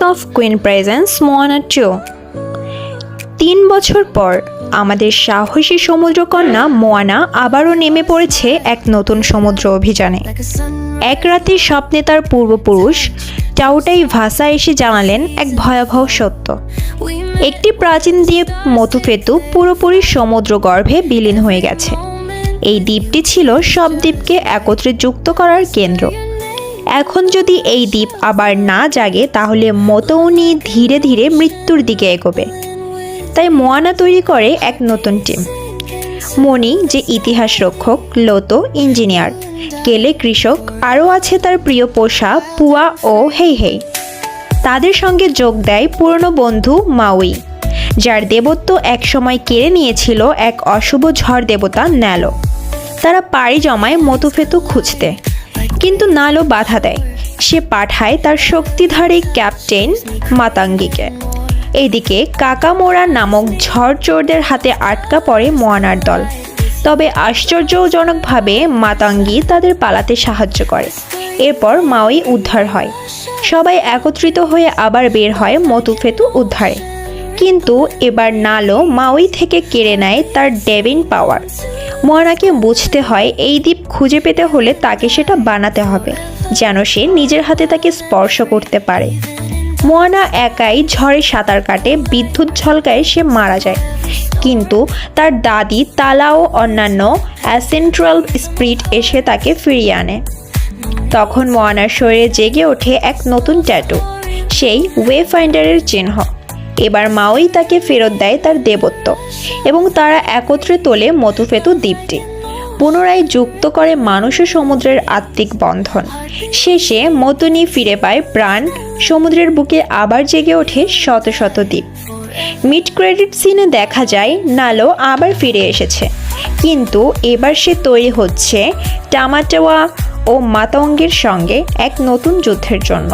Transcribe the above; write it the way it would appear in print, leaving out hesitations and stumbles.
Of queen presence Moana 2। 3 বছর পর আমাদের সাহসী সমুদ্রকন্যা মোয়ানা আবারও নেমে পড়েছে এক নতুন সমুদ্র অভিযানে। এক রাতের স্বপ্নে তার পূর্বপুরুষ টাউটাই ভাষা এসে জানালেন এক ভয়াবহ সত্য। একটি প্রাচীন দ্বীপ মতুফেতু পুরোপুরি সমুদ্র গর্ভে বিলীন হয়ে গেছে। এই দ্বীপটি ছিল সব দ্বীপকে একত্রে যুক্ত করার কেন্দ্র। এখন যদি এই দ্বীপ আবার না জাগে তাহলে মতৌনি ধীরে ধীরে মৃত্যুর দিকে এগোবে। তাই মোয়ানা তৈরি করে এক নতুন টিম। মনি যে ইতিহাস রক্ষক, লোতো ইঞ্জিনিয়ার, কেলে কৃষক, আরও আছে তার প্রিয় পোষা পুয়া ও হেই হেই। তাদের সঙ্গে যোগ দেয় পুরনো বন্ধু মাউই, যার দেবত্ব একসময় কেড়ে নিয়েছিল এক অশুভ ঝড় দেবতা ন্যালো। তারা পাড়ি জমায় মতুফেতু খুঁজতে, কিন্তু নালো বাধা দেয়। সে পাঠায় তার শক্তিধারী ক্যাপ্টেন মাতাঙ্গিকে। এদিকে কাকামোরা নামক ঝড় চোরদের হাতে আটকা পড়ে মোয়ানার দল। তবে আশ্চর্যজনকভাবে মাতাঙ্গি তাদের পালাতে সাহায্য করে। এরপর মাউই উদ্ধার হয়। সবাই একত্রিত হয়ে আবার বের হয় মতুফেতু উদ্ধারে। কিন্তু এবার নালো মাউই থেকে কেড়ে নেয় তার ডেভিন পাওয়ার। মোয়ানাকে বুঝতে হয় এই দ্বীপ খুঁজে পেতে হলে তাকে সেটা বানাতে হবে, যেন সে নিজের হাতে তাকে স্পর্শ করতে পারে। মোয়ানা একাই ঝড়ে সাঁতার কাটে, বিদ্যুৎ ঝলকায় সে মারা যায়। কিন্তু তার দাদি তালা ও অন্যান্য অ্যাসেন্ট্রাল স্পিরিট এসে তাকে ফিরিয়ে আনে। তখন মোয়ানার শরীরে জেগে ওঠে এক নতুন ট্যাটু, সেই ওয়েফাইন্ডারের চিহ্ন। এবার মাউই তাকে ফেরত দেয় তার দেবত্ব এবং তারা একত্রে তোলে মতুফেতু দ্বীপটি, পুনরায় যুক্ত করে মানুষ ও সমুদ্রের আত্মিক বন্ধন। শেষে মতুনি ফিরে পায় প্রাণ, সমুদ্রের বুকে আবার জেগে ওঠে শত শত দ্বীপ। মিড ক্রেডিট সিনে দেখা যায় নালো আবার ফিরে এসেছে, কিন্তু এবার সে তৈরি হচ্ছে টামাটাওয়া ও মাতঙ্গের সঙ্গে এক নতুন যুদ্ধের জন্য।